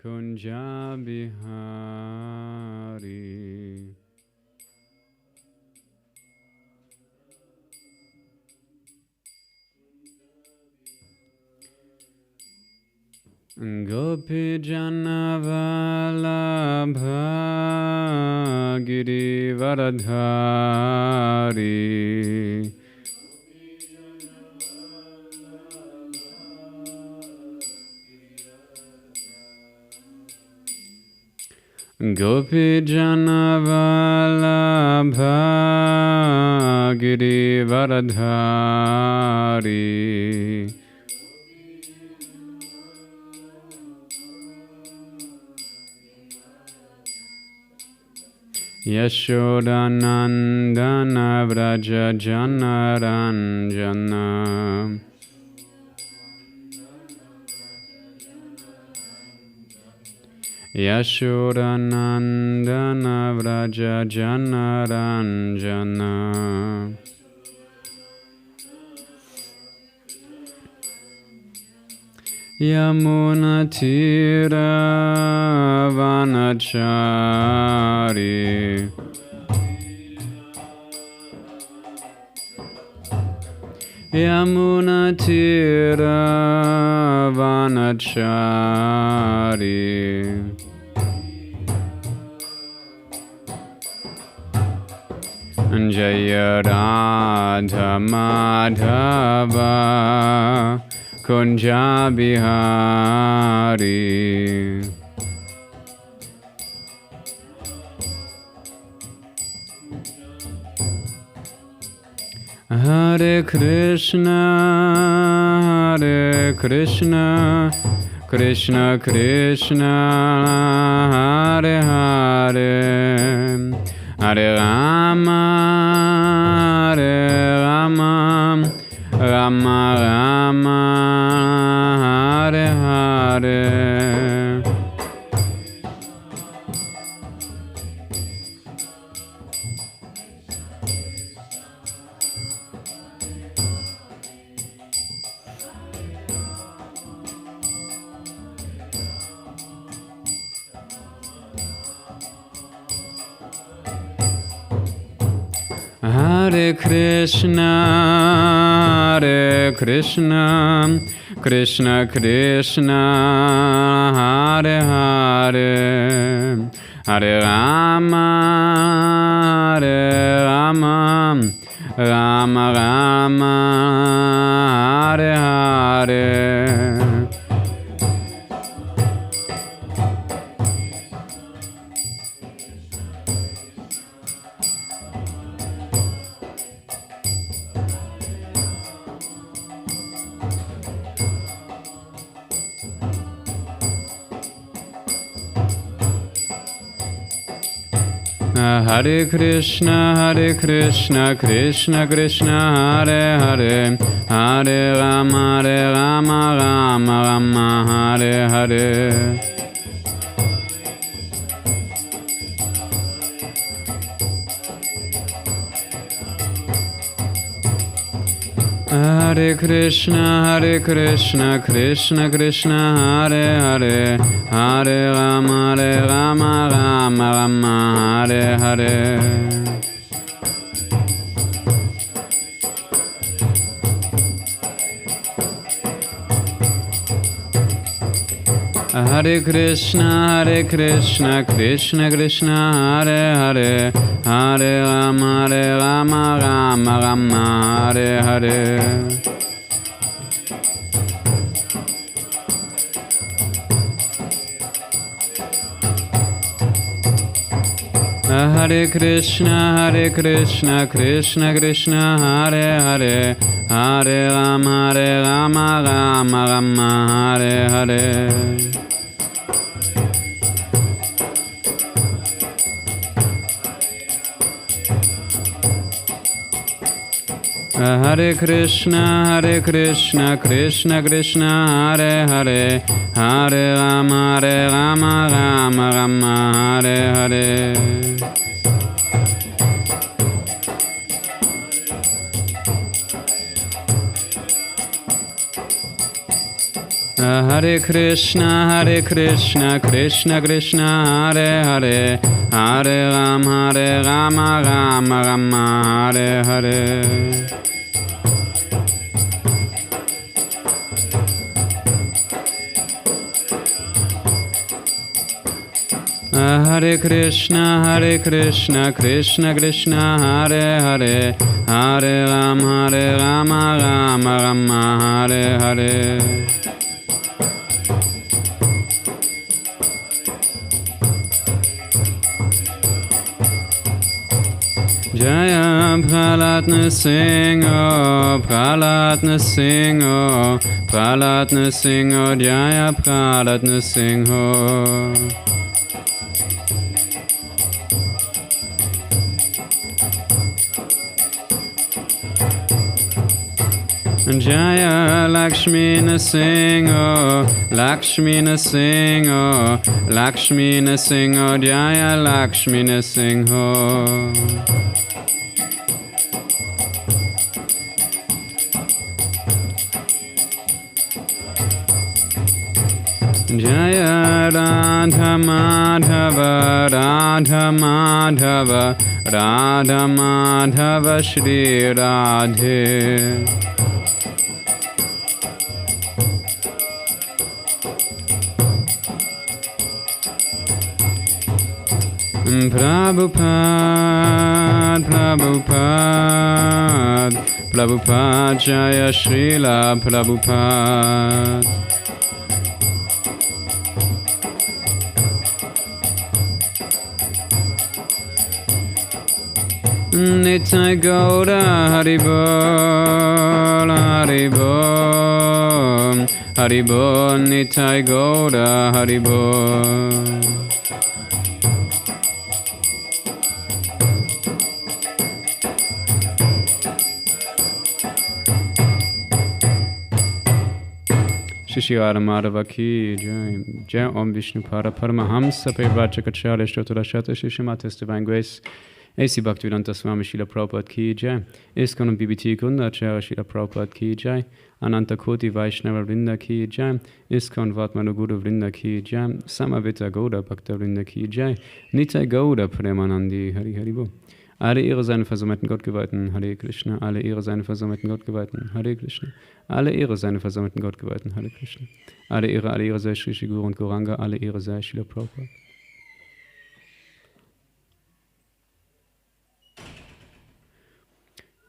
Kunja Bihari. Gopi Jana Vallabha Giri Varadhari. Gopi Jana Vallabha Giri Varadhari. Yashodanandana Vraja Janaranjana. Yashodanandana Vraja Janaranjana. Yamuna Tira Vanachari. Yamuna Tira Vanachari. Jaya Radha Madhava Kunja Bihari. Hare Krishna, Hare Krishna, Krishna Krishna, Hare Hare, Hare Rama, Hare Rama, Rama Rama, Hare Hare. Hare Krishna, Hare Krishna, Krishna Krishna, Hare Hare, Hare Rama, Hare Rama, Rama Rama, Hare Hare. Hare Krishna, Krishna Krishna, Hare Hare, Hare Rama, Rama Rama, Hare Hare. Hare Krishna, Krishna Krishna, Hare Hare, Hare Rama, Rama Rama, Hare Hare. Hare Krishna, Krishna Krishna, Hare Hare, Hare Rama, Rama Rama, Hare Hare. Hare Krishna, Krishna Krishna, Hare Hare, Hare Rama, Rama Rama, Hare Hare. Hare Krishna, Krishna Krishna, Hare Hare, Hare Rama, Rama Rama, Hare Hare. Hare Krishna, Krishna Krishna, Hare Hare, Hare Rama, Rama Rama, Hare Hare. Hare Krishna, Krishna Krishna, Hare Hare, Hare Rama, Rama Rama, Hare Hare. Jaya Pralat Nrsingo, Pralat Nrsingo, Pralat Nrsingo, Jaya Pralat Nrsingo. Jaya Lakshmi Nrsingo, Lakshmi Nrsingo, Lakshmi Nrsingo, Jaya Lakshmi Nrsingo. Jaya Radha Madhava, Radha Madhava, Radha Madhava, Shri Radhe. Prabhupada, Prabhupada, Prabhupada, Jaya Srila Prabhupada. Nitai Gauda Haribol, Haribol, Haribol, Nitai Gauda Haribol. Shishiyara Madhava ki Jai, Jai Om Vishnu Pada Paramahamsa Parivrajacacharya Shtotrashata Shishamatas Divine Grace, A.C. Bhaktivedanta Swami Srila Prabhupada ki Jai, ISKCON and BBT Grundaracharya Srila Prabhupada ki Jai, Ananta Koti Vaishnava Vrinda ki Jai, ISKCON Vatmanu Guru Vrinda ki Jai, Samavita Gauda Bhakta Vrinda ki Jai, Nitai Gauda Premanandi Hari Hari Bo. Alle Ehre seine versammelten Gottgeweihten, Hare Krishna. Alle Ehre seine versammelten Gottgeweihten, Hare Krishna. Alle Ehre seine versammelten Gottgeweihten, Hare Krishna. Alle Ehre sei Shri Shri Guru und Gauranga, alle Ehre sei Srila Prabhupada.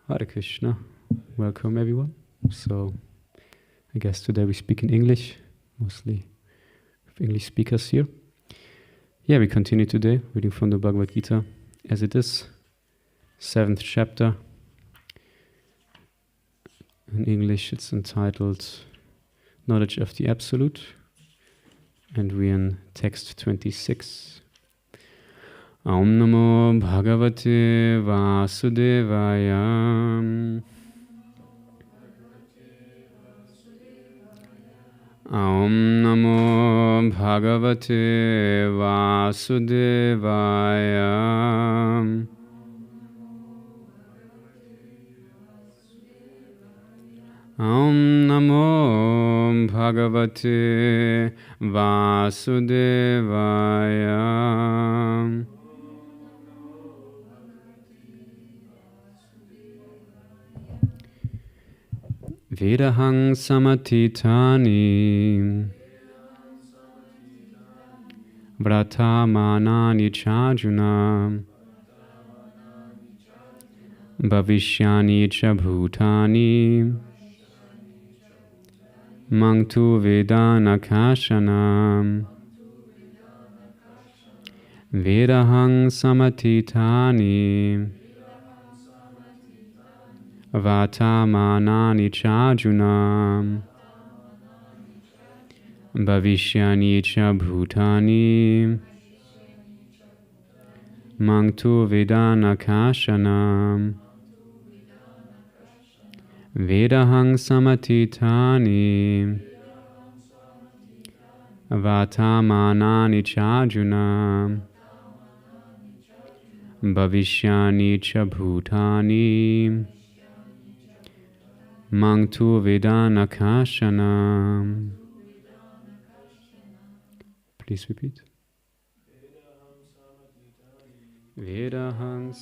Hare Krishna. Welcome everyone. So, I guess today we speak in English, mostly with English speakers here. Yeah, we continue today, reading from the Bhagavad Gita as it is. 7th chapter. In English it's entitled Knowledge of the Absolute, and we're in text 26. Om Namo Bhagavate Vasudevaya. Om Namo Bhagavate Vasudevaya. Om Namo Bhagavate Vasudevaya. Vedahang samatitani Vratamanani chajuna Bhavishyani cha bhutani Mangtu Vedana Kashanam Vedahang Samatitani Vatamanani Chajunam Bhavishyani cha bhutani Mangtu Vedana Kashanam Vedahang samatitani Vatamanani chajuna Bhavishyani cha bhutani Mangtu Vedana Kashanam Please repeat. Vedaham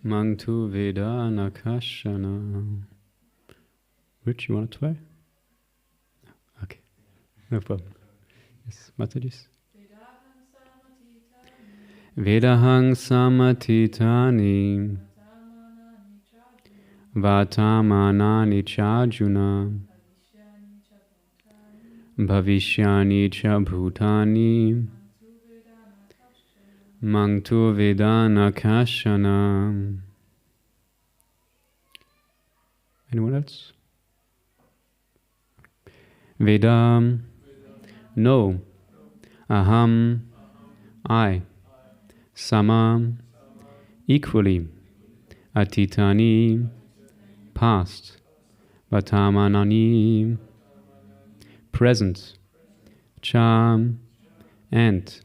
Mangtu Veda Nakashana. Rich, you want to try? Okay, no problem. Yes, Mataji. Vedahang samatitani Vatamanani chajuna Bhavishyani cha bhutani Mangtu Vedana Kashana. Anyone else? Vedam, no. Aham, I. Sama, equally. Atitani, past. Vatamanani, present. Cha, and.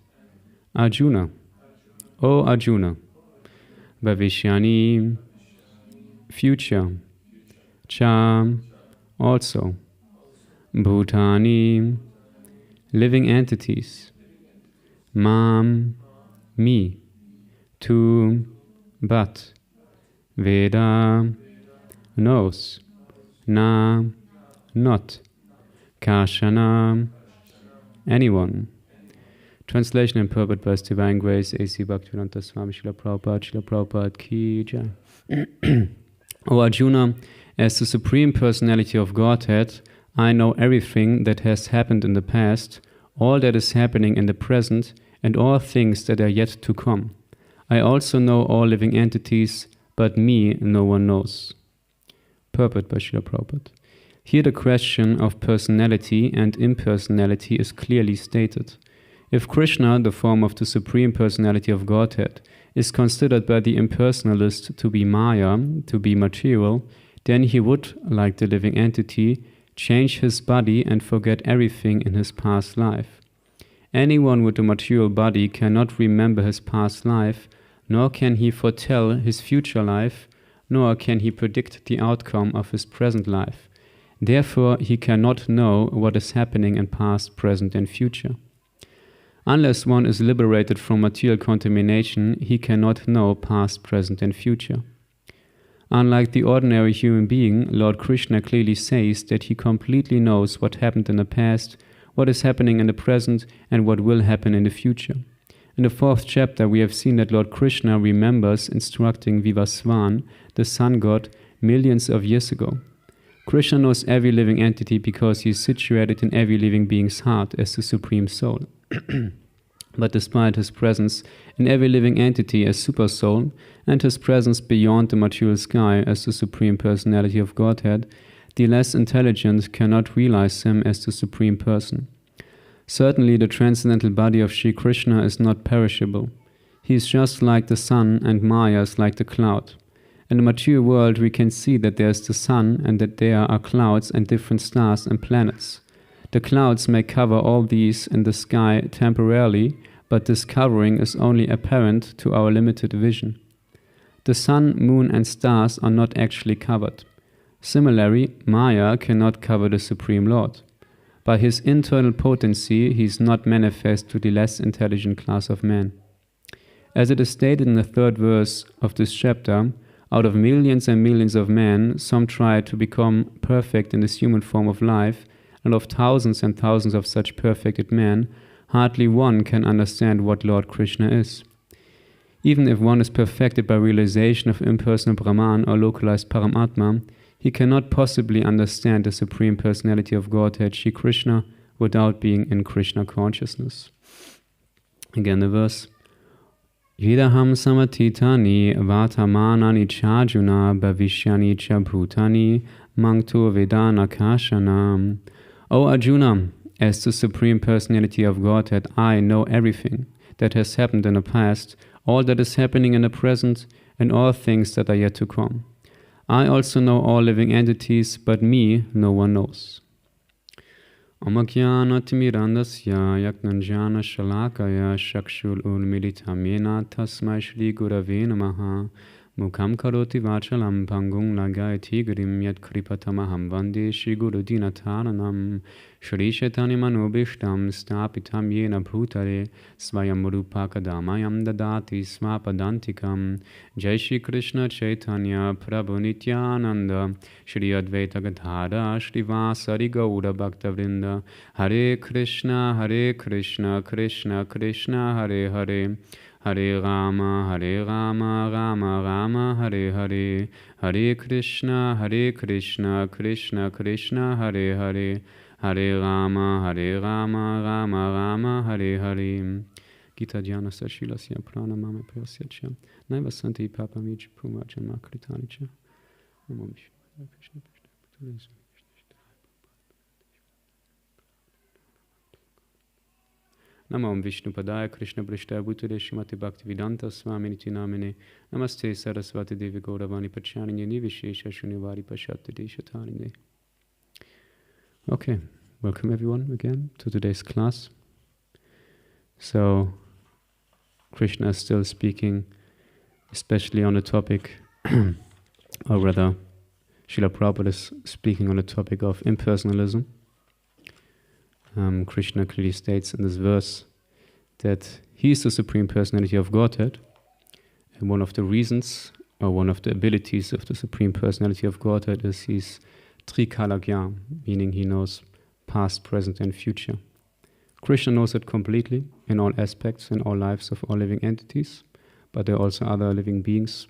Arjuna, O Arjuna. Bhavishyani, future. Cha, also. Bhutani, living entities. Mam, me. Tu, but. Veda, knows. Na, not. Kashana, anyone. Translation and purport by His Divine Grace, A.C. Bhaktivedanta Swami Srila Prabhupada Ki Jai. O Arjuna, as the Supreme Personality of Godhead, I know everything that has happened in the past, all that is happening in the present, and all things that are yet to come. I also know all living entities, but me no one knows. Purport by Srila Prabhupada. Here the question of personality and impersonality is clearly stated. If Krishna, the form of the Supreme Personality of Godhead, is considered by the impersonalist to be Maya, to be material, then he would, like the living entity, change his body and forget everything in his past life. Anyone with a material body cannot remember his past life, nor can he foretell his future life, nor can he predict the outcome of his present life. Therefore, he cannot know what is happening in past, present, and future. Unless one is liberated from material contamination, he cannot know past, present, and future. Unlike the ordinary human being, Lord Krishna clearly says that he completely knows what happened in the past, what is happening in the present, and what will happen in the future. In the 4th chapter, we have seen that Lord Krishna remembers instructing Vivaswan, the sun god, millions of years ago. Krishna knows every living entity because he is situated in every living being's heart as the Supreme Soul. But despite his presence in every living entity as Super Soul, and his presence beyond the material sky as the Supreme Personality of Godhead, the less intelligent cannot realize him as the Supreme Person. Certainly the transcendental body of Sri Krishna is not perishable. He is just like the sun, and Maya is like the cloud. In the material world we can see that there is the sun and that there are clouds and different stars and planets. The clouds may cover all these in the sky temporarily, but this covering is only apparent to our limited vision. The sun, moon, and stars are not actually covered. Similarly, Maya cannot cover the Supreme Lord. By his internal potency, he is not manifest to the less intelligent class of men. As it is stated in the 3rd verse of this chapter, out of millions and millions of men, some try to become perfect in this human form of life, and of thousands and thousands of such perfected men, hardly one can understand what Lord Krishna is. Even if one is perfected by realization of impersonal Brahman or localized Paramatma, he cannot possibly understand the Supreme Personality of Godhead, Shri Krishna, without being in Krishna consciousness. Again the verse. Vedaham samatitani vatamanani chajuna bhavishyani cha bhutani mangtu vedana kashanam. O Arjuna, as the Supreme Personality of Godhead, I know everything that has happened in the past, all that is happening in the present, and all things that are yet to come. I also know all living entities, but me no one knows. Amakyanatmirandasya yaknanjana shalakaya shakshul ulmilitam yena tasmai shri gurave namaha Mukham karoti vachalam pangung lagayati grim yat kripatamaham vande shri guru dinataranam Shri Chaitanya manobishtam stapitam yena bhutare svayam rupakadamayam dadati svapadantikam Jai Shri Krishna Chaitanya Prabhu Nityananda Shri Advaita Gadadhara Shri Vasari Gaura Bhaktavrinda Hare Krishna Krishna Krishna Hare Hare Hare Rama, Rama Rama, Hare Hare, Hare Krishna, Krishna Krishna, Hare Hare, Hare Rama, Rama Rama, Hare Hare. Gita Dhyana Sashilasya Prana Mama Prasyacha, Naiva Santi Papa Mij Pumacha Makritanicha. Namo Vishnu Krishna Krishna. Namo Vishnu Padaya Krishna Prishta Bhutale Shrimati Bhaktivedanta Swami Niti Namine Namaste Saraswati Devi Gauravani Pachanine Nivishesha Shunivari Pashatte Deshatarine. Okay, welcome everyone again to today's class. So, Krishna is still speaking, especially on the topic, or rather, Srila Prabhupada is speaking on the topic of impersonalism. Krishna clearly states in this verse that he is the Supreme Personality of Godhead, and one of the reasons, or one of the abilities of the Supreme Personality of Godhead is he's Trikalagya, meaning he knows past, present and future. Krishna knows it completely in all aspects, in all lives of all living entities, but there are also other living beings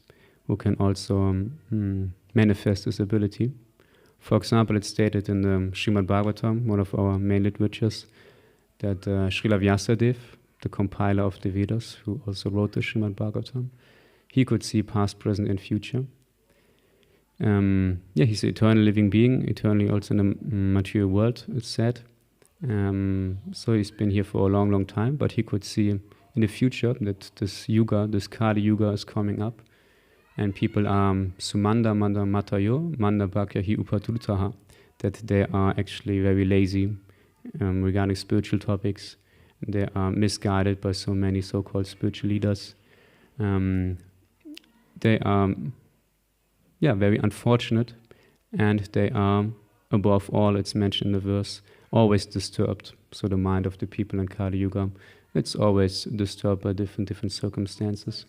who can also manifest this ability. For example, it's stated in the Srimad-Bhagavatam, one of our main literatures, that Srila Vyasadeva, the compiler of the Vedas, who also wrote the Srimad-Bhagavatam, he could see past, present and future. He's an eternal living being, eternally also in the material world, it's said. So he's been here for a long, long time, but he could see in the future that this yuga, this Kali Yuga is coming up. And people are sumanda manda matayo, manda bhakya hi upatultaha, that they are actually very lazy regarding spiritual topics. They are misguided by so many so-called spiritual leaders. They are very unfortunate, and they are, above all, it's mentioned in the verse, always disturbed. So the mind of the people in Kali Yuga, it's always disturbed by different circumstances.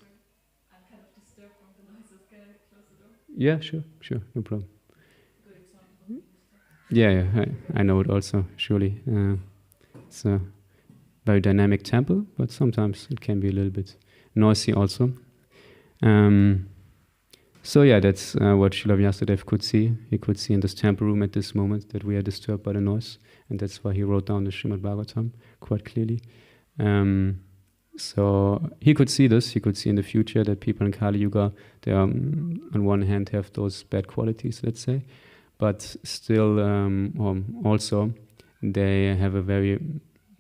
Yeah, sure, no problem. Yeah, I know it also, surely. It's a very dynamic temple, but sometimes it can be a little bit noisy also. That's what Srila Vyasadeva could see. He could see in this temple room at this moment that we are disturbed by the noise, and that's why he wrote down the Srimad-Bhagavatam quite clearly. So he could see this, he could see in the future that people in Kali Yuga, they on one hand have those bad qualities, let's say, but still also they have a very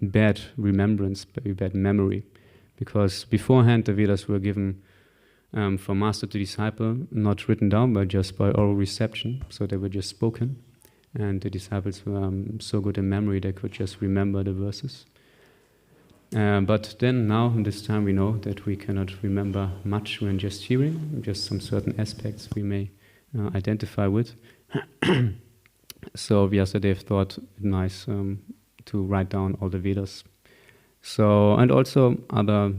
bad remembrance, very bad memory, because beforehand the Vedas were given from master to disciple, not written down, but just by oral reception, so they were just spoken, and the disciples were so good in memory they could just remember the verses. But then now, in this time, we know that we cannot remember much when just hearing, just some certain aspects we may identify with. So Vyasadeva thought it nice to write down all the Vedas. So, and also other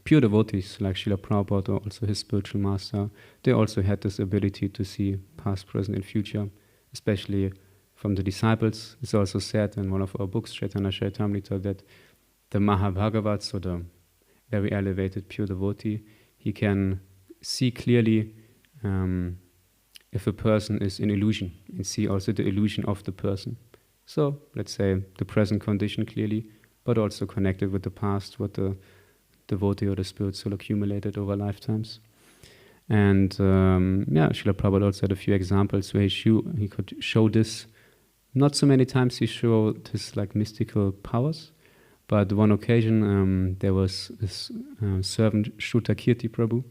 pure devotees like Srila Prabhupada, or also his spiritual master, they also had this ability to see past, present and future, especially from the disciples. It's also said in one of our books, Chaitanya Charitamrita, that the Mahabhagavat, so the very elevated pure devotee, he can see clearly if a person is in illusion, and see also the illusion of the person. So, let's say the present condition clearly, but also connected with the past, what the devotee or the spirit soul accumulated over lifetimes. And Srila Prabhupada also had a few examples where he could show this. Not so many times he showed his mystical powers, but one occasion there was this servant Shrutakirti Prabhu.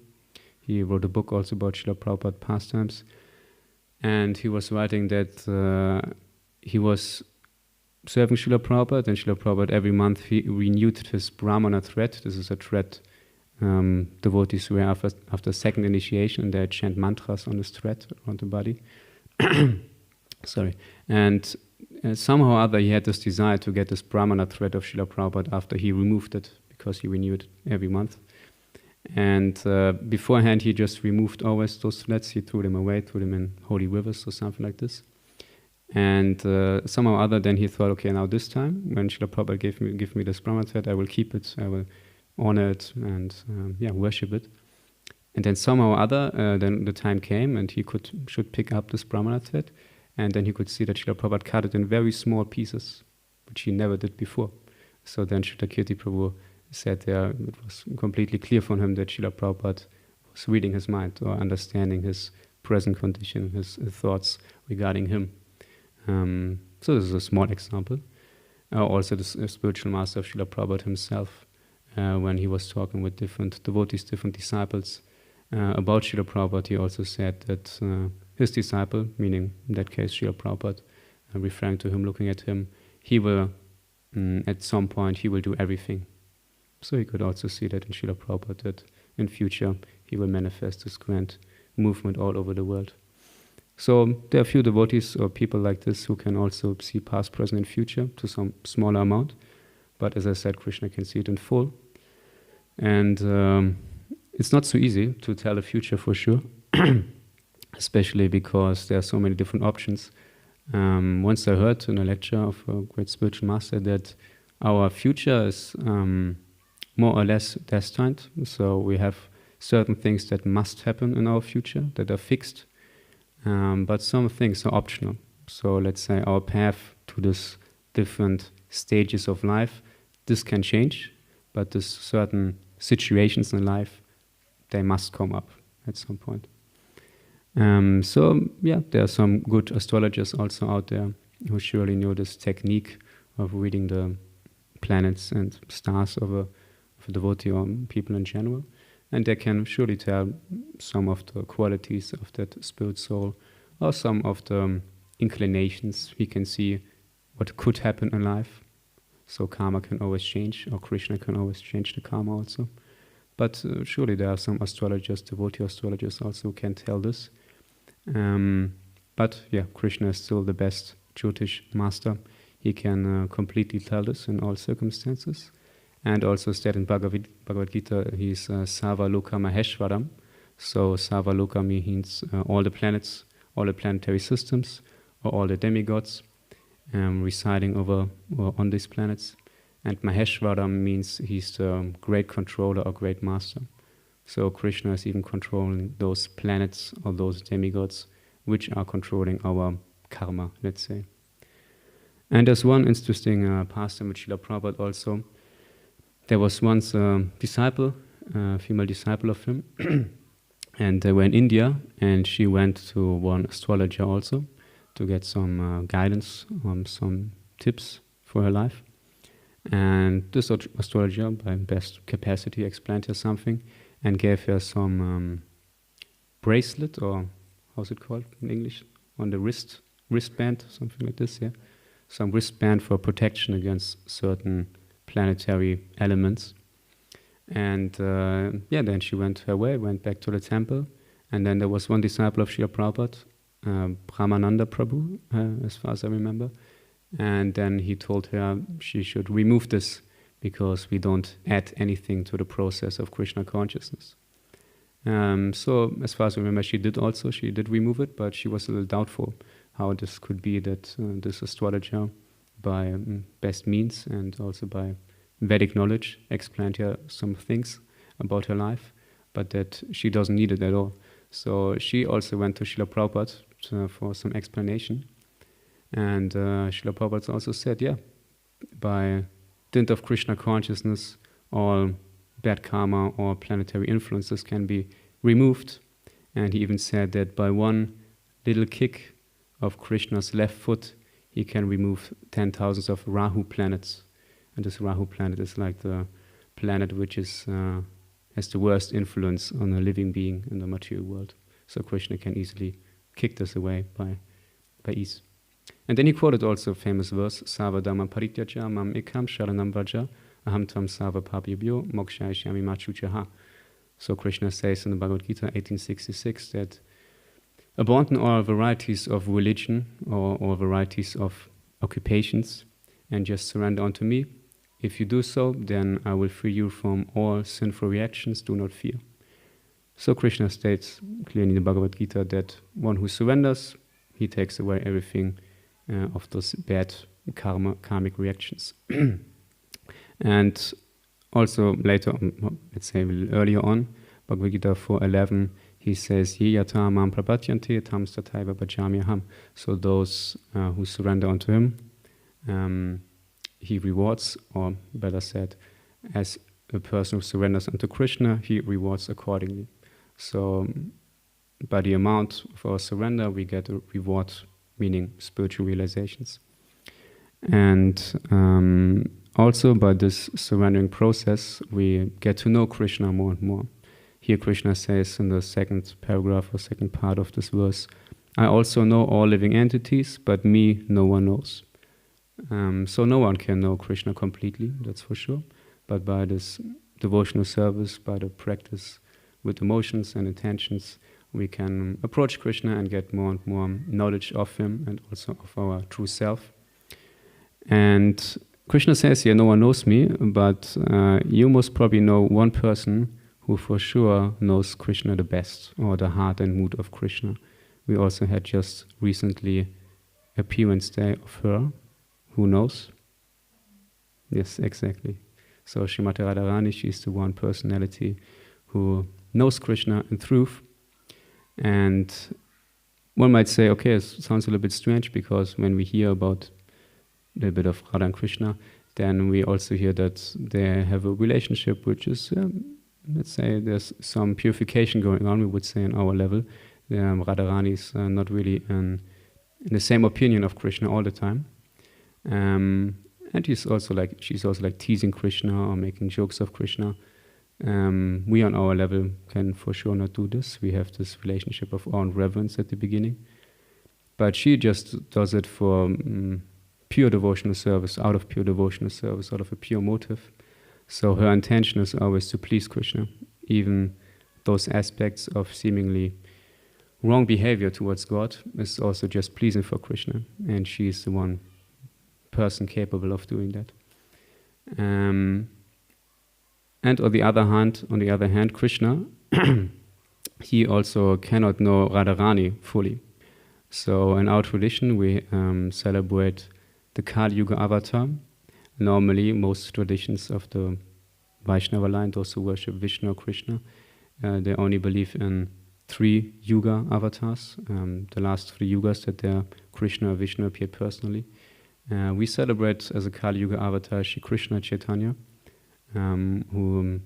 He wrote a book also about Srila Prabhupada pastimes, and he was writing that he was serving Srila Prabhupada, and Srila Prabhupada every month he renewed his Brahmana thread. This is a thread devotees wear after second initiation, and they chant mantras on this thread around the body. Sorry. And somehow or other he had this desire to get this Brahmana thread of Srila Prabhupada after he removed it, because he renewed it every month. And beforehand he just removed always those threads, he threw them away, threw them in holy rivers or something like this. And somehow or other then he thought, okay, now this time, when Srila Prabhupada give me this Brahmana thread, I will keep it, I will honor it and worship it. And then somehow or other, then the time came and he should pick up this Brahmana thread, and then he could see that Srila Prabhupada cut it in very small pieces, which he never did before. So then Srila Kirti Prabhu said there, it was completely clear for him that Srila Prabhupada was reading his mind or understanding his present condition, his thoughts regarding him. So this is a small example. Also the spiritual master of Srila Prabhupada himself, when he was talking with different devotees, different disciples about Srila Prabhupada, he also said that his disciple, meaning in that case Srila Prabhupada, referring to him, looking at him, he will, at some point, he will do everything. So he could also see that in Srila Prabhupada, that in future he will manifest this grand movement all over the world. So there are a few devotees or people like this who can also see past, present and future to some smaller amount. But as I said, Krishna can see it in full. And it's not so easy to tell the future for sure, especially because there are so many different options. Once I heard in a lecture of a great spiritual master that our future is more or less destined. So we have certain things that must happen in our future that are fixed, but some things are optional. So let's say our path to this different stages of life, this can change, but this certain situations in life, they must come up at some point. So yeah, there are some good astrologers also out there who surely know this technique of reading the planets and stars of a devotee or people in general, and they can surely tell some of the qualities of that spirit soul or some of the inclinations. We can see what could happen in life. So karma can always change, or Krishna can always change the karma also. But surely there are some astrologers, devotee astrologers also who can tell this. But yeah, Krishna is still the best Jyotish master. He can completely tell this in all circumstances. And also said in Bhagavad-gītā, he's Sarva Loka Maheshwaram. So Sarva Loka means all the planets, all the planetary systems, or all the demigods residing over or on these planets. And Maheshwaram means he's the great controller or great master. So Krishna is even controlling those planets or those demigods which are controlling our karma, let's say. And there's one interesting pastime with Srila Prabhupada also. There was once a disciple, a female disciple of him, and they were in India, and she went to one astrologer also to get some guidance, some tips for her life. And this astrologer, by best capacity, explained her something and gave her some bracelet, or how's it called in English, on the wristband, something like this, yeah. Some wristband for protection against certain planetary elements. And then she went her way, went back to the temple, and then there was one disciple of Srila Prabhupada, Brahmananda Prabhu, as far as I remember, and then he told her she should remove this because we don't add anything to the process of Krishna consciousness. So as far as I remember, she did remove it, but she was a little doubtful how this could be that this astrologer, by best means and also by Vedic knowledge, explained her some things about her life, but that she doesn't need it at all. So she also went to Srila Prabhupada for some explanation. And Srila Prabhupada also said, yeah, by dint of Krishna consciousness, all bad karma or planetary influences can be removed. And he even said that by one little kick of Krishna's left foot, he can remove 10,000 of Rahu planets. And this Rahu planet is like the planet which is has the worst influence on a living being in the material world. So Krishna can easily kick this away by ease. And then he quoted also a famous verse, Sava Dhamma Parityaja Mam Ekam Sharanam Vraja Aham Tvam Sava Papyabhyo Mokshayashyami Machuchaha. So Krishna says in the Bhagavad-gītā 1866 that abandon all varieties of religion or all varieties of occupations and just surrender unto me. If you do so, then I will free you from all sinful reactions. Do not fear. So Krishna states clearly in the Bhagavad-gītā that one who surrenders, he takes away everything of those bad karmic reactions. And also later, let's say a little earlier on, Bhagavad-gītā 4:11, he says, Ye yata mam prapatyanti tam stataiva bhajamyaham. So those who surrender unto him, he rewards, or better said, as a person who surrenders unto Krishna, he rewards accordingly. So by the amount of our surrender, we get a reward, meaning spiritual realizations. And also by this surrendering process, we get to know Krishna more and more. Here Krishna says in the second paragraph or second part of this verse, I also know all living entities, but me no one knows. So no one can know Krishna completely, that's for sure. But by this devotional service, by the practice with emotions and intentions, we can approach Krishna and get more and more knowledge of him and also of our true self. And Krishna says here, no one knows me, but you most probably know one person who for sure knows Krishna the best, or the heart and mood of Krishna. We also had just recently appearance day of her. Who knows? Yes, exactly. So Srimati Radharani, she's the one personality who knows Krishna in truth. And one might say, okay, it sounds a little bit strange, because when we hear about a little bit of Radha and Krishna, then we also hear that they have a relationship which is, let's say, there's some purification going on, we would say, on our level. Radharani is not really in the same opinion of Krishna all the time. And she's also like teasing Krishna or making jokes of Krishna. We on our level can for sure not do this. We have this relationship of awe and reverence at the beginning. But she just does it for pure devotional service, out of pure devotional service, out of a pure motive. So her intention is always to please Krishna, even those aspects of seemingly wrong behavior towards God is also just pleasing for Krishna, and she is the one person capable of doing that. And on the other hand, Krishna, he also cannot know Radharani fully. So in our tradition, we celebrate the Kali Yuga avatar. Normally, most traditions of the Vaishnava line, those who worship Vishnu or Krishna, they only believe in 3 Yuga avatars, the last 3 Yugas that Krishna or Vishnu appeared personally. We celebrate as a Kali Yuga avatar Shri Krishna Chaitanya, who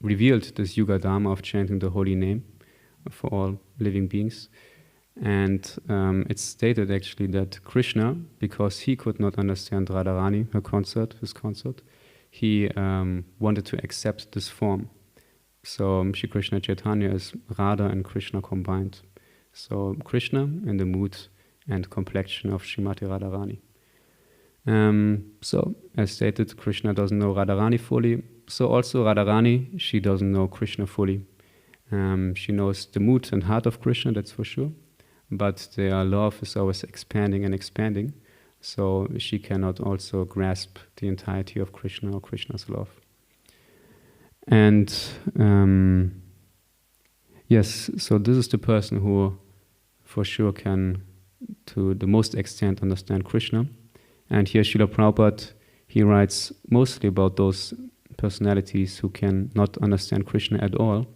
revealed this Yuga Dharma of chanting the holy name for all living beings. And it's stated actually that Krishna, because he could not understand Radharani, his consort, he wanted to accept this form. So Shri Krishna Chaitanya is Radha and Krishna combined. So Krishna in the mood and complexion of Srimati Radharani. So as stated, Krishna doesn't know Radharani fully. So also Radharani, she doesn't know Krishna fully. She knows the mood and heart of Krishna, that's for sure. But their love is always expanding and expanding. So she cannot also grasp the entirety of Krishna or Krishna's love. And yes, so this is the person who for sure can, to the most extent, understand Krishna. And here Srila Prabhupada, he writes mostly about those personalities who can not understand Krishna at all.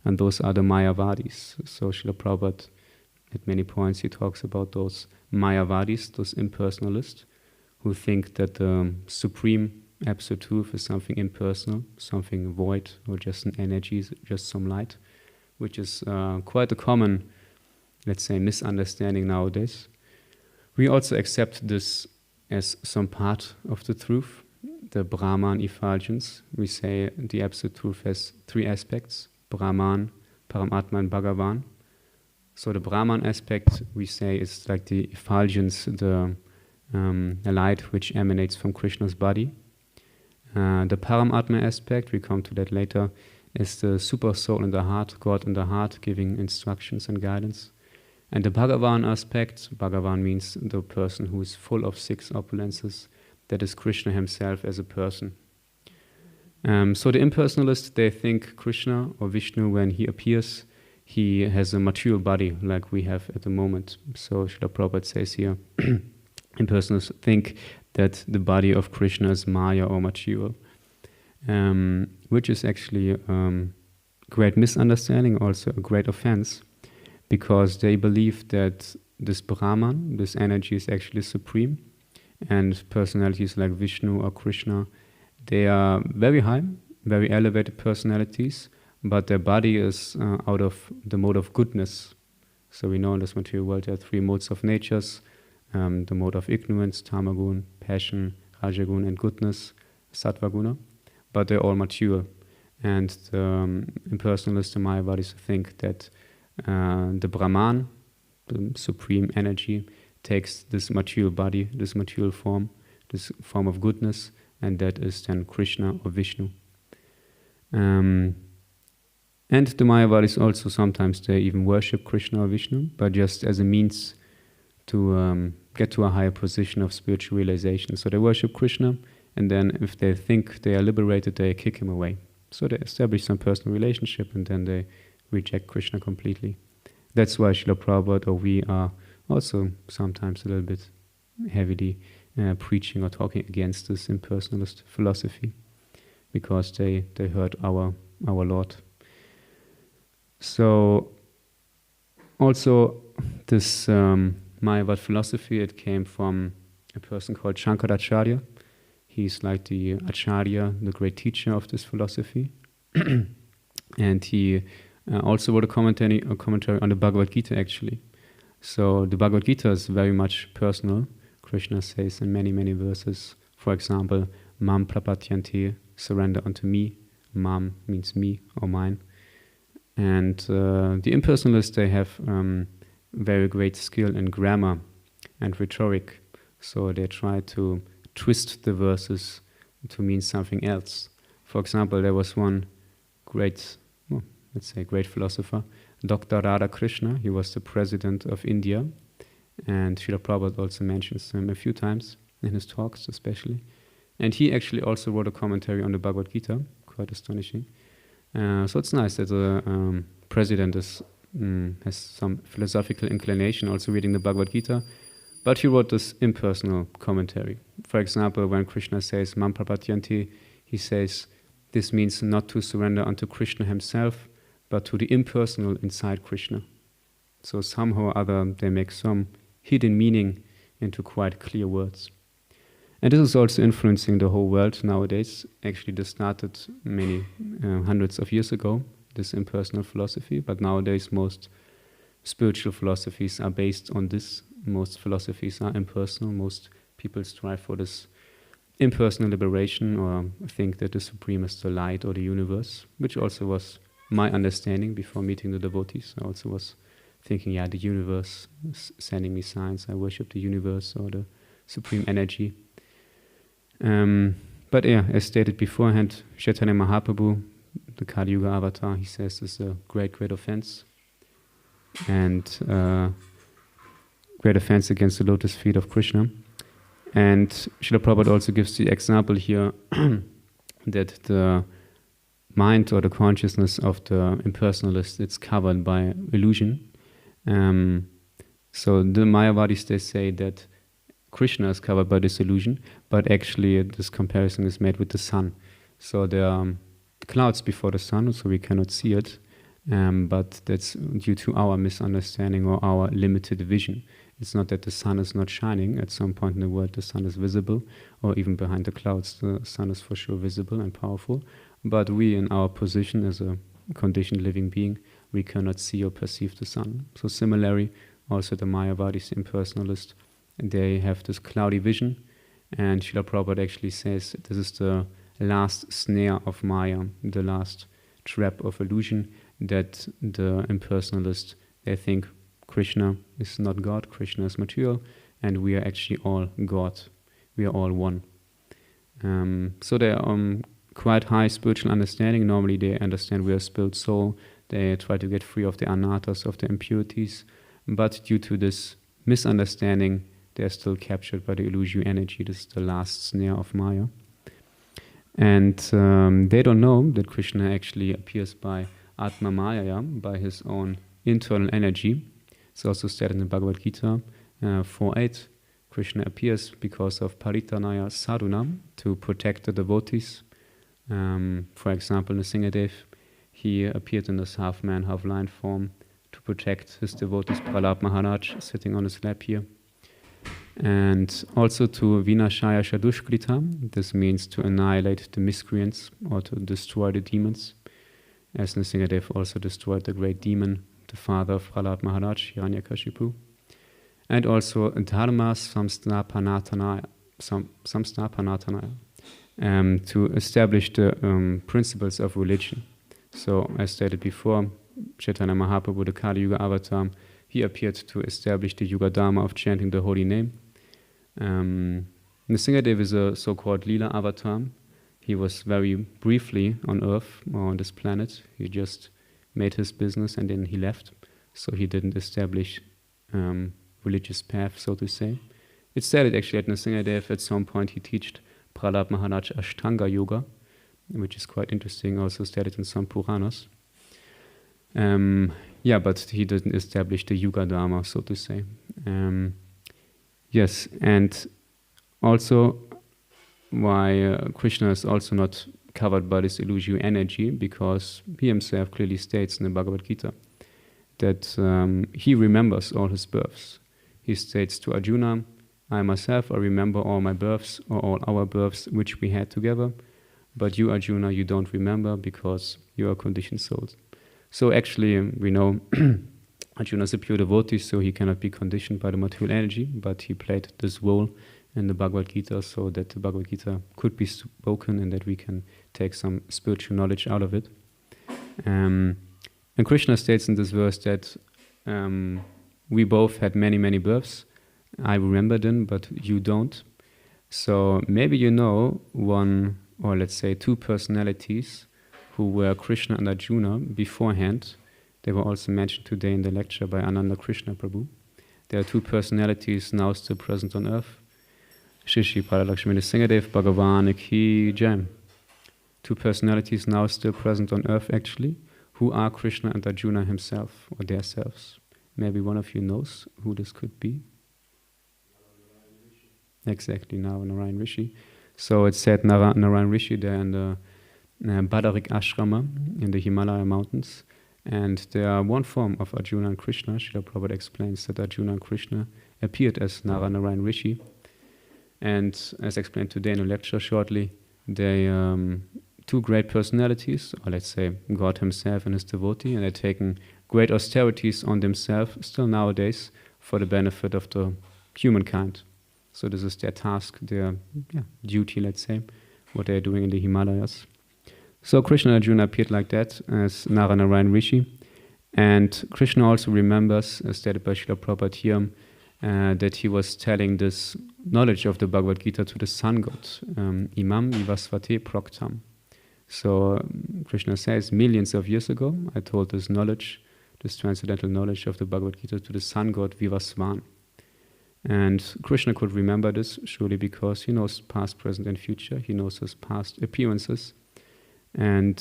And those are the Mayavadis. So Srila Prabhupada, at many points, he talks about those Mayavadis, those impersonalists, who think that the supreme absolute truth is something impersonal, something void, or just an energy, just some light, which is quite a common, let's say, misunderstanding nowadays. We also accept this as some part of the truth, the Brahman effulgence. We say the absolute truth has 3 aspects, Brahman, Paramatma and Bhagavan. So the Brahman aspect, we say, is like the effulgence, the light which emanates from Krishna's body. The Paramatma aspect, we come to that later, is the super soul in the heart, God in the heart, giving instructions and guidance. And the Bhagavan aspect, Bhagavan means the person who is full of 6 opulences, that is Krishna himself as a person. So the impersonalists, they think Krishna or Vishnu, when he appears, he has a material body like we have at the moment. So Srila Prabhupada says here, impersonalists think that the body of Krishna is Maya or material, which is actually a great misunderstanding, also a great offense, because they believe that this Brahman, this energy, is actually supreme, and personalities like Vishnu or Krishna, they are very high, very elevated personalities, but their body is out of the mode of goodness. So we know in this material world there are 3 modes of natures, the mode of ignorance, tamagun, passion, rajagun, and goodness, sattvaguna, but they're all material. And the impersonalists, the Mayavadis, think that the Brahman, the supreme energy, takes this material body, this material form, this form of goodness, and that is then Krishna or Vishnu. And the Mayavadis also sometimes, they even worship Krishna or Vishnu, but just as a means to get to a higher position of spiritual realization. So they worship Krishna, and then if they think they are liberated, they kick him away. So they establish some personal relationship, and then they reject Krishna completely. That's why Srila Prabhupada or we are also sometimes a little bit heavily preaching or talking against this impersonalist philosophy, because they hurt our Lord. So also this Mayavad philosophy, it came from a person called Shankaracharya. He's like the Acharya, the great teacher of this philosophy. And he also wrote a commentary on the Bhagavad Gita, actually. So the Bhagavad Gita is very much personal. Krishna says in many, many verses, for example, Mam prapatyanti, surrender unto me. Mam means me or mine. And the impersonalists, they have very great skill in grammar and rhetoric. So they try to twist the verses to mean something else. For example, there was one great, great philosopher, Dr. Radha Krishna. He was the president of India, and Srila Prabhupada also mentions him a few times in his talks especially. And he actually also wrote a commentary on the Bhagavad Gita, quite astonishing. So it's nice that the president has some philosophical inclination, also reading the Bhagavad Gita, but he wrote this impersonal commentary. For example, when Krishna says Mam prapatyanti, he says this means not to surrender unto Krishna himself, but to the impersonal inside Krishna. So somehow or other they make some hidden meaning into quite clear words. And this is also influencing the whole world nowadays. Actually, this started many hundreds of years ago, this impersonal philosophy, but nowadays most spiritual philosophies are based on this. Most philosophies are impersonal. Most people strive for this impersonal liberation, or think that the supreme is the light or the universe, which also was my understanding before meeting the devotees. I also was thinking, the universe is sending me signs. I worship the universe or the supreme energy. But as stated beforehand, Chaitanya Mahaprabhu, the Kali Yuga avatar, he says this is a great, great offense. And great offense against the lotus feet of Krishna. And Srila Prabhupada also gives the example here that the mind or the consciousness of the impersonalist, it's covered by illusion. So the Mayavadis, they say that Krishna is covered by this illusion, but actually this comparison is made with the sun. So there are clouds before the sun, so we cannot see it, but that's due to our misunderstanding or our limited vision. It's not that the sun is not shining. At some point in the world the sun is visible, or even behind the clouds the sun is for sure visible and powerful, but we, in our position as a conditioned living being, we cannot see or perceive the sun. So similarly, also the Mayavadis, impersonalists, they have this cloudy vision, and Srila Prabhupada actually says this is the last snare of Maya, the last trap of illusion, that the impersonalists, they think Krishna is not God, Krishna is material, and we are actually all God. We are all one. So they are quite high spiritual understanding. Normally they understand we are spirit soul. They try to get free of the anarthas, of the impurities. But due to this misunderstanding, they are still captured by the illusory energy. This is the last snare of Maya. And they don't know that Krishna actually appears by Atma Maya, by his own internal energy. It's also stated in the Bhagavad-gītā 4.8. Krishna appears because of Paritanaya Sadhuna, to protect the devotees. For example, Nrsimhadev, he appeared in this half-man, half-lion form to protect his devotees, Prahlad Maharaj, sitting on his lap here. And also to Vinashaya Shadushkrita, this means to annihilate the miscreants or to destroy the demons, as Nrsimhadev also destroyed the great demon, the father of Prahlad Maharaj, Hiranyakashipu. And also Dharma Samsthapanatana, to establish the principles of religion. So, as stated before, Chaitanya Mahaprabhu, the Kali Yuga avatar, he appeared to establish the Yuga Dharma of chanting the holy name. Nrsimhadev is a so-called Leela avatar. He was very briefly on earth, or on this planet. He just made his business and then he left. So he didn't establish religious path, so to say. It's stated actually that Nrsimhadev at some point he taught Prahlad Maharaj Ashtanga Yoga, which is quite interesting, also stated in some Puranas. But he didn't establish the Yuga Dharma, so to say. Yes, and also why Krishna is also not covered by this illusory energy, because he himself clearly states in the Bhagavad Gita that he remembers all his births. He states to Arjuna, I myself, I remember all my births, or all our births which we had together, but you, Arjuna, you don't remember because you are conditioned souls. So actually, we know Arjuna is a pure devotee, so he cannot be conditioned by the material energy, but he played this role in the Bhagavad Gita so that the Bhagavad Gita could be spoken and that we can take some spiritual knowledge out of it. And Krishna states in this verse that we both had many, many births. I remember them, but you don't. So maybe you know one, or let's say two personalities who were Krishna and Arjuna beforehand. They were also mentioned today in the lecture by Ananda Krishna Prabhu. There are two personalities now still present on earth. Shishi Paradakshmi Nrsimhadev Bhagavan Ki Jai. Two personalities now still present on earth actually, who are Krishna and Arjuna himself, or their selves. Maybe one of you knows who this could be. Exactly, Narayan Rishi. So it's said Narayan Rishi there in the Badarik Ashrama in the Himalaya mountains. And there are one form of Arjuna and Krishna. Srila Prabhupada explains that Arjuna and Krishna appeared as Narayan Rishi. And as explained today in a lecture shortly, they two great personalities, or let's say God himself and his devotee, and they're taking great austerities on themselves still nowadays for the benefit of the humankind. So this is their task, their duty, let's say, what they're doing in the Himalayas. So Krishna and Arjuna appeared like that as Narayan Rishi. And Krishna also remembers, as stated by Srila Prabhupada here, that he was telling this knowledge of the Bhagavad Gita to the sun god, Imam Vivasvate Proktam. So Krishna says, millions of years ago, I told this knowledge, this transcendental knowledge of the Bhagavad Gita to the sun god Vivasvan. And Krishna could remember this surely because he knows past, present and future. He knows his past appearances. And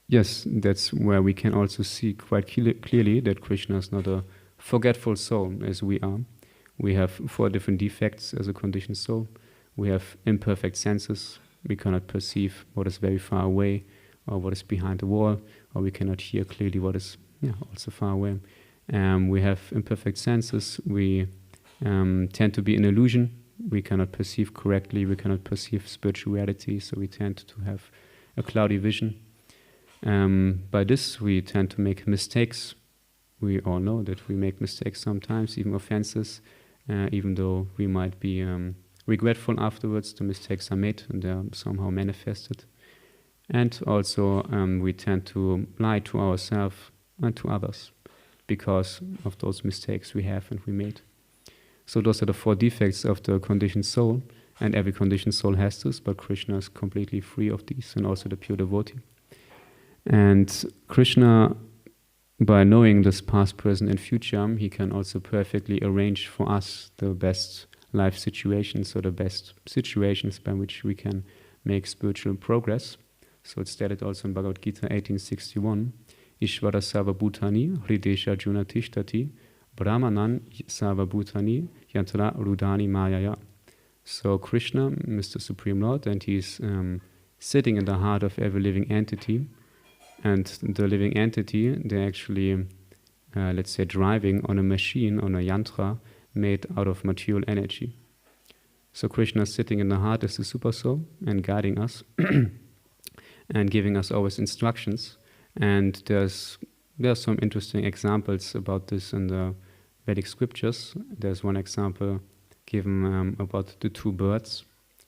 yes, that's where we can also see quite clearly that Krishna is not a forgetful soul as we are. We have 4 different defects as a conditioned soul. We have imperfect senses. We cannot perceive what is very far away or what is behind the wall, or we cannot hear clearly what is also far away. We have imperfect senses. We tend to be in illusion. We cannot perceive correctly. We cannot perceive spirituality, so we tend to have a cloudy vision. By this, we tend to make mistakes. We all know that we make mistakes sometimes, even offenses, even though we might be regretful afterwards. The mistakes are made and they are somehow manifested. And also, we tend to lie to ourselves and to others. because of those mistakes we have and we made. So those are the 4 defects of the conditioned soul, and every conditioned soul has this, but Krishna is completely free of these, and also the pure devotee. And Krishna, by knowing this past, present, and future, he can also perfectly arrange for us the best life situations, or the best situations by which we can make spiritual progress. So it's stated also in Bhagavad-gītā 18:61, Ishvara Sarva Bhutani Hridesha Juna Tishtati Brahmanan Sarva Bhutani Yantra Rudani Mayaya. So Krishna is the Supreme Lord, and he's sitting in the heart of every living entity. And the living entity, they're actually, let's say, driving on a machine, on a yantra, made out of material energy. So Krishna is sitting in the heart as the super soul and guiding us and giving us always instructions. And there's some interesting examples about this in the Vedic scriptures. There's one example given about the 2 birds.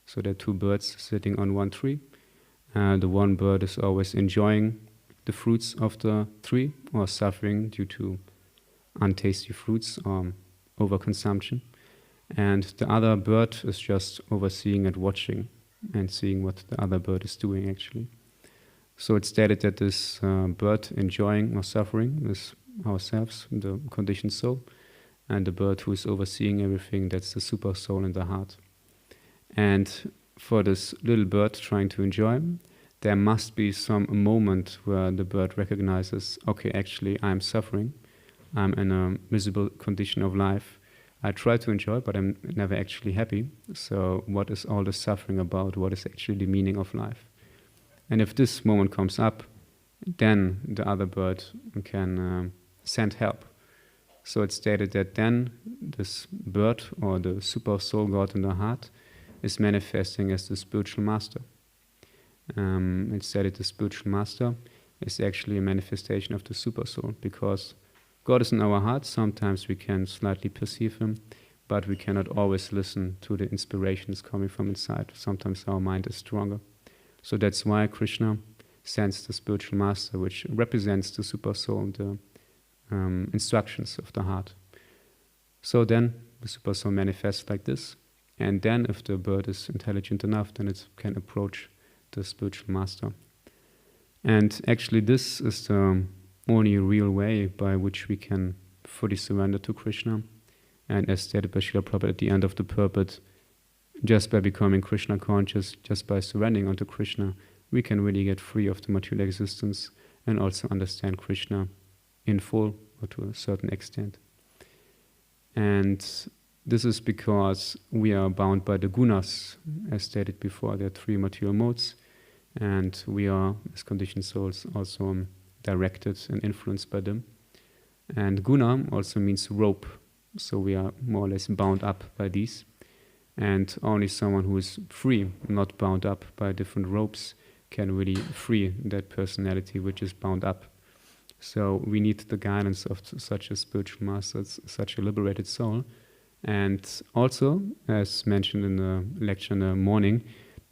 So there are 2 birds sitting on one tree. The one bird is always enjoying the fruits of the tree, or suffering due to untasty fruits or overconsumption. And the other bird is just overseeing and watching and seeing what the other bird is doing actually. So it's stated that this bird enjoying or suffering is ourselves, the conditioned soul, and the bird who is overseeing everything, that's the super soul in the heart. And for this little bird trying to enjoy, there must be some moment where the bird recognizes, okay, actually I'm suffering, I'm in a miserable condition of life. I try to enjoy, but I'm never actually happy. So what is all the suffering about? What is actually the meaning of life? And if this moment comes up, then the other bird can send help. So it's stated that then this bird, or the super soul God in the heart, is manifesting as the spiritual master. It's stated the spiritual master is actually a manifestation of the super soul, because God is in our heart. Sometimes we can slightly perceive him, but we cannot always listen to the inspirations coming from inside. Sometimes our mind is stronger. So that's why Krishna sends the spiritual master, which represents the super soul and the instructions of the heart. So then the super soul manifests like this, and then if the bird is intelligent enough, then it can approach the spiritual master. And actually this is the only real way by which we can fully surrender to Krishna. And as stated by Srila Prabhupada at the end of the purport, just by becoming Krishna conscious, just by surrendering unto Krishna, we can really get free of the material existence and also understand Krishna in full, or to a certain extent. And this is because we are bound by the gunas. As stated before, there are 3 material modes, and we are, as conditioned souls, also directed and influenced by them. And guna also means rope, so we are more or less bound up by these. And only someone who is free, not bound up by different ropes, can really free that personality which is bound up. So we need the guidance of such a spiritual master, such a liberated soul. And also, as mentioned in the lecture in the morning,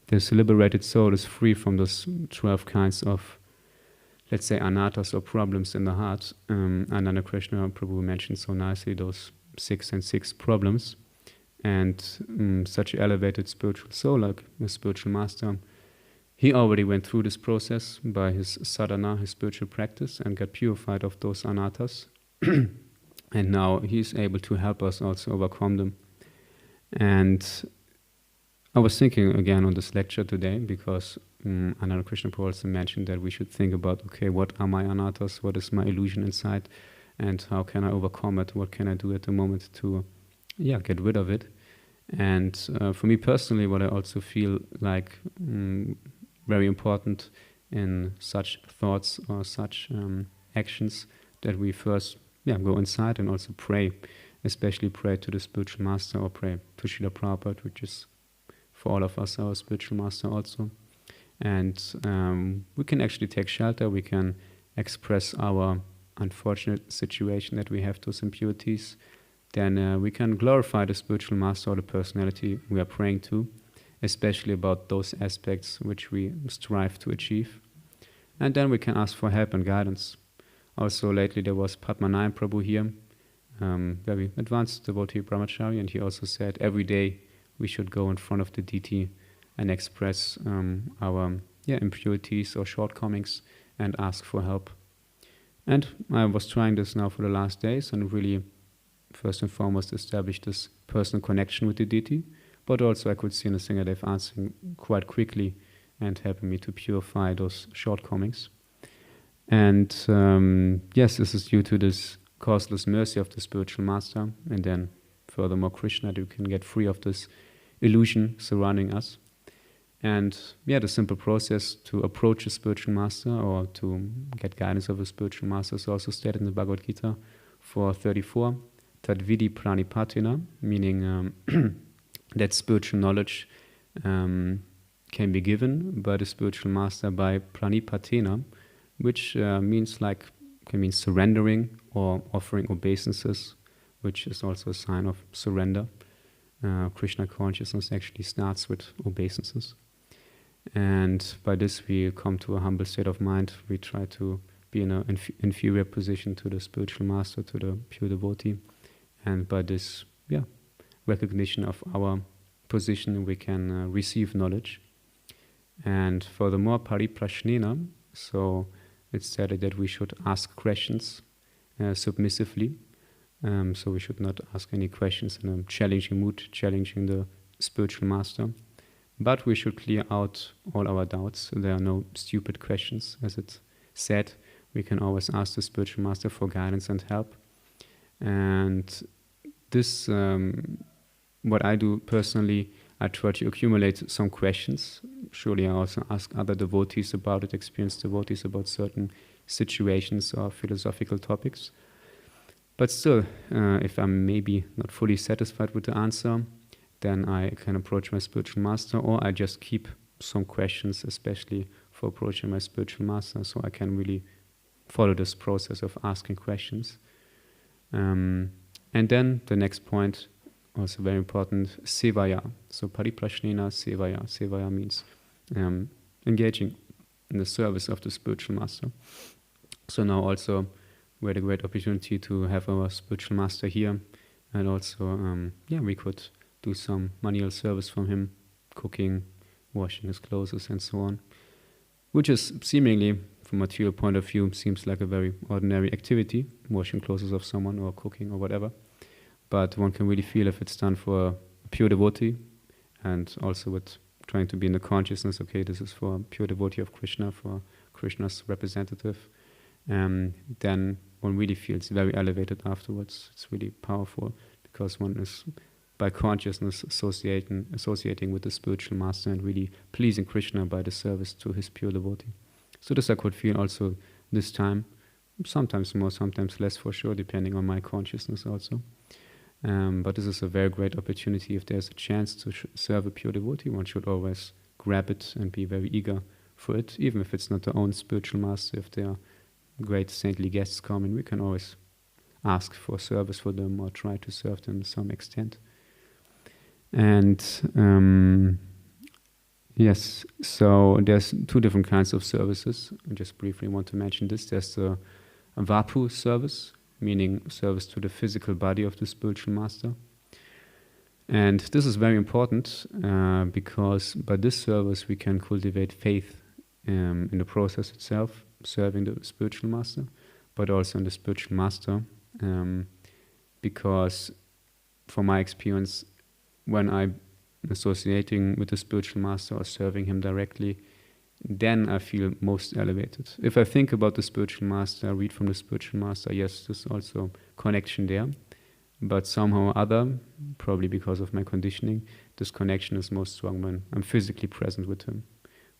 this liberated soul is free from those 12 kinds of, let's say, anarthas or problems in the heart. Ananda Krishna Prabhu mentioned so nicely those 6 and 6 problems. And such an elevated spiritual soul, like a spiritual master, he already went through this process by his sadhana, his spiritual practice, and got purified of those anarthas. And now he's able to help us also overcome them. And I was thinking again on this lecture today, because Ananda Krishna Prabhu also mentioned that we should think about, okay, what are my anarthas, what is my illusion inside, and how can I overcome it, what can I do at the moment to get rid of it. And for me personally, what I also feel like very important in such thoughts or such actions, that we first go inside and also pray, especially pray to the spiritual master, or pray to Srila Prabhupada, which is for all of us our spiritual master also. And we can actually take shelter, we can express our unfortunate situation that we have those impurities. Then we can glorify the spiritual master or the personality we are praying to, especially about those aspects which we strive to achieve. And then we can ask for help and guidance. Also lately there was Padmanabhan Prabhu here, very advanced devotee brahmachari, and he also said every day we should go in front of the deity and express our impurities or shortcomings and ask for help. And I was trying this now for the last days and really first and foremost establish this personal connection with the deity, but also I could see in the Singadev answering quite quickly and helping me to purify those shortcomings. And yes, this is due to this causeless mercy of the spiritual master, and then furthermore Krishna, that we can get free of this illusion surrounding us. And the simple process to approach a spiritual master or to get guidance of a spiritual master is also stated in the Bhagavad-gītā 4:34, Tadvidi pranipatena, meaning that spiritual knowledge can be given by the spiritual master by pranipatena, which can mean surrendering or offering obeisances, which is also a sign of surrender. Krishna consciousness actually starts with obeisances. And by this we come to a humble state of mind. We try to be in an inferior position to the spiritual master, to the pure devotee. And by this recognition of our position, we can receive knowledge. And furthermore, pariprashnena, so it's stated that we should ask questions submissively. So we should not ask any questions in a challenging mood, challenging the spiritual master. But we should clear out all our doubts. There are no stupid questions, as it's said. We can always ask the spiritual master for guidance and help. And this, what I do personally, I try to accumulate some questions. Surely I also ask other devotees about it, experienced devotees about certain situations or philosophical topics. But still, if I'm maybe not fully satisfied with the answer, then I can approach my spiritual master, or I just keep some questions, especially for approaching my spiritual master, so I can really follow this process of asking questions. And then the next point, also very important, sevaya. So pariprashnena sevaya. Sevaya means engaging in the service of the spiritual master. So now also we had a great opportunity to have our spiritual master here, and also we could do some manual service from him, cooking, washing his clothes and so on, which is seemingly, from a material point of view, seems like a very ordinary activity, washing clothes of someone or cooking or whatever. But one can really feel if it's done for a pure devotee, and also with trying to be in the consciousness, okay, this is for a pure devotee of Krishna, for Krishna's representative, then one really feels very elevated afterwards. It's really powerful because one is by consciousness associating with the spiritual master and really pleasing Krishna by the service to his pure devotee. So this I could feel also this time, sometimes more, sometimes less for sure, depending on my consciousness also. But this is a very great opportunity. If there's a chance to serve a pure devotee, one should always grab it and be very eager for it, even if it's not their own spiritual master. If there are great saintly guests coming, we can always ask for service for them or try to serve them to some extent. And yes, so there's two different kinds of services. I just briefly want to mention this. There's the vapu service, meaning service to the physical body of the spiritual master. And this is very important because by this service we can cultivate faith in the process itself, serving the spiritual master, but also in the spiritual master, because from my experience, when I'm associating with the spiritual master or serving him directly, then I feel most elevated. If I think about the spiritual master, read from the spiritual master, yes, there's also connection there, but somehow or other, probably because of my conditioning, this connection is most strong when I'm physically present with him.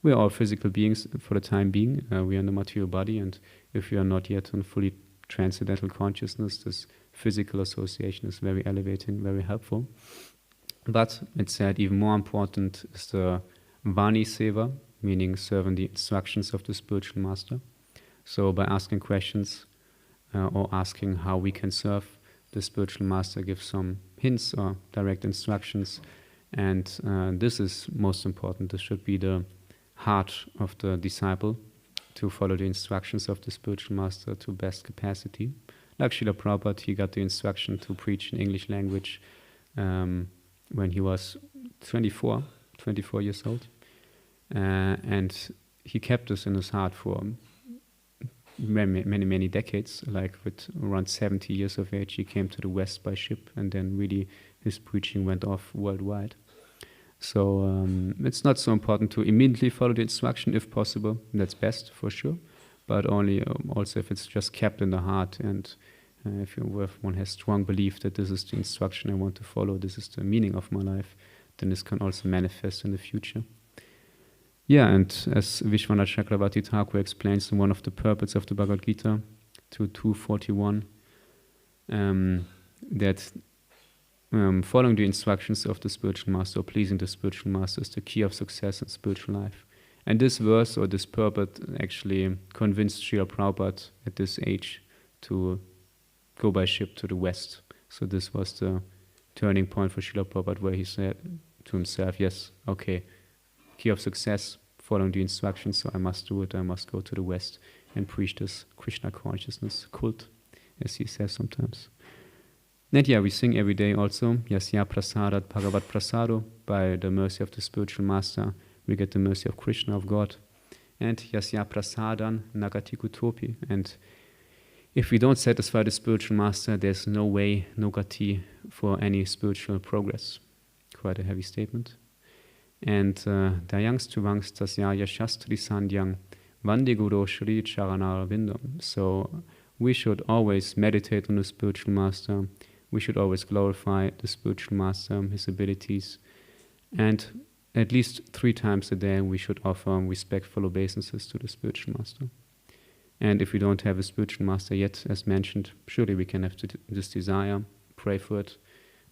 We are all physical beings for the time being. We are in the material body, and if we are not yet in fully transcendental consciousness, this physical association is very elevating, very helpful. But it's said even more important is the Vani Seva, meaning serving the instructions of the spiritual master. So by asking questions or asking how we can serve, the spiritual master gives some hints or direct instructions. And this is most important. This should be the heart of the disciple, to follow the instructions of the spiritual master to best capacity. Like Srila Prabhupada, he got the instruction to preach in English language when he was 24 years old. And he kept this in his heart for many decades. Like with around 70 years of age, he came to the West by ship, and then really his preaching went off worldwide. So it's not so important to immediately follow the instruction if possible. That's best for sure, but only also if it's just kept in the heart, and if one has strong belief that this is the instruction I want to follow, this is the meaning of my life, then this can also manifest in the future. Yeah, and as Vishwanath Chakravarti Thakur explains in one of the purports of the Bhagavad-gītā, to 241, that following the instructions of the spiritual master, or pleasing the spiritual master, is the key of success in spiritual life. And this verse, or this purport, actually convinced Srila Prabhupada at this age to go by ship to the West. So this was the turning point for Srila Prabhupada, where he said to himself, yes, okay, key of success, following the instructions, so I must do it, I must go to the West and preach this Krishna consciousness cult, as he says sometimes. And yeah, we sing every day also, Yasya prasadat bhagavat prasado, by the mercy of the spiritual master, we get the mercy of Krishna, of God. And Yasya prasadan nagati kutopi, and if we don't satisfy the spiritual master, there's no way, no gati for any spiritual progress. Quite a heavy statement. And dayangs tuvangs tasya yashastri sandyang vande guru shri charanara vindam. So we should always meditate on the spiritual master. We should always glorify the spiritual master, his abilities. And at least 3 times a day we should offer respectful obeisances to the spiritual master. And if we don't have a spiritual master yet, as mentioned, surely we can have this desire, pray for it.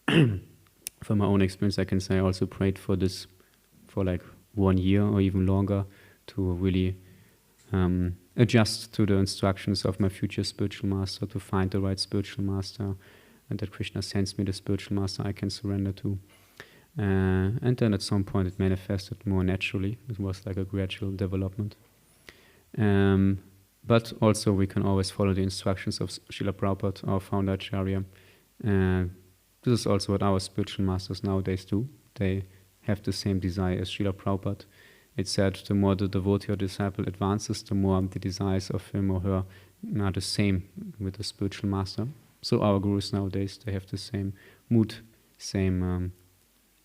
From my own experience, I can say I also prayed for this for like 1 year or even longer, to really adjust to the instructions of my future spiritual master, to find the right spiritual master, and that Krishna sends me the spiritual master I can surrender to. And then at some point it manifested more naturally. It was like a gradual development. But also we can always follow the instructions of Srila Prabhupada, our founder Acharya. This is also what our spiritual masters nowadays do. They have the same desire as Srila Prabhupada. It's said the more the devotee or disciple advances, the more the desires of him or her are the same with the spiritual master. So our gurus nowadays, they have the same mood, same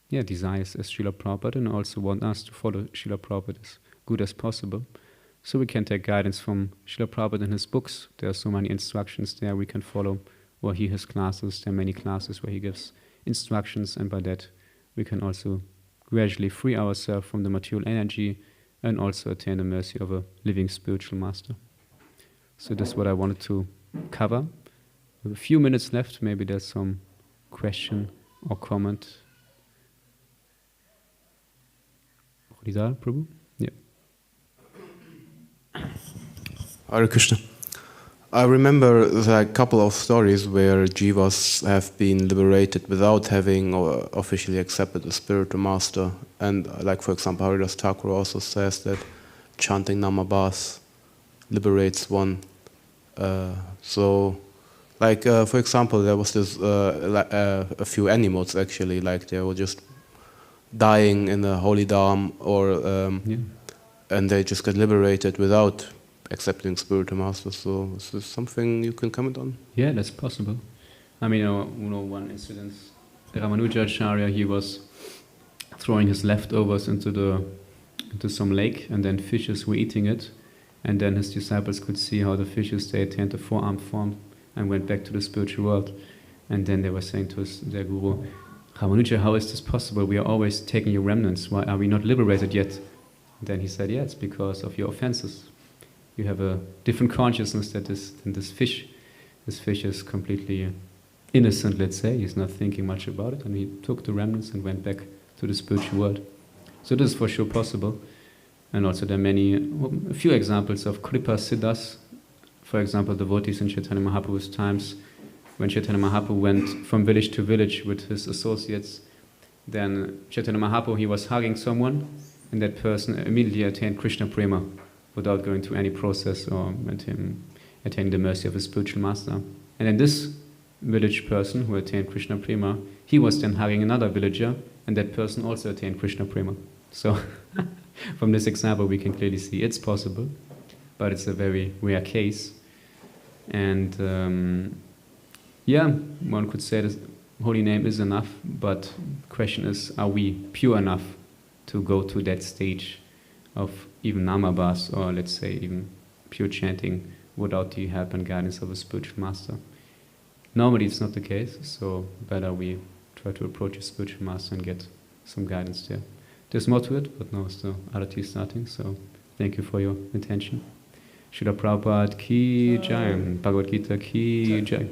desires as Srila Prabhupada, and also want us to follow Srila Prabhupada as good as possible. So we can take guidance from Srila Prabhupada in his books. There are so many instructions there we can follow, or he has classes. There are many classes where he gives instructions, and by that we can also gradually free ourselves from the material energy and also attain the mercy of a living spiritual master. So that's what I wanted to cover. We have a few minutes left. Maybe there's some question or comment. Hridar, Prabhu? Yeah. Hare Krishna. I remember a couple of stories where jivas have been liberated without having officially accepted a spiritual master. And like, for example, Haridas Thakur also says that chanting Namabhas liberates one. For example, there was this a few animals actually, like they were just dying in the holy dham, and they just got liberated without accepting spiritual masters. So is this something you can comment on? Yeah, that's possible. I mean, one incident, Ramanujacharya, he was throwing his leftovers into some lake, and then fishes were eating it, and then his disciples could see how the fishes, they attained the four-armed form and went back to the spiritual world. And then they were saying to their guru, Ramanuja, how is this possible? We are always taking your remnants. Why are we not liberated yet? And then he said, yeah, it's because of your offenses. You have a different consciousness than this fish. This fish is completely innocent, let's say. He's not thinking much about it, and he took the remnants and went back to the spiritual world. So this is for sure possible. And also there are a few examples of Kripa Siddhas. For example, devotees in Chaitanya Mahaprabhu's times, when Chaitanya Mahaprabhu went from village to village with his associates, then Chaitanya Mahaprabhu, he was hugging someone, and that person immediately attained Krishna Prema without going through any process or attaining the mercy of a spiritual master. And then this village person who attained Krishna Prema, he was then hugging another villager, and that person also attained Krishna Prema. So from this example we can clearly see it's possible, but it's a very rare case. And one could say that holy name is enough, but the question is, are we pure enough to go to that stage of even namabhas, or let's say even pure chanting, without the help and guidance of a spiritual master? Normally it's not the case, so better we try to approach a spiritual master and get some guidance there. There's more to it, but now it's the Arati starting, so thank you for your attention. Srila Prabhupada ki jai, Bhagavad Gita ki jai.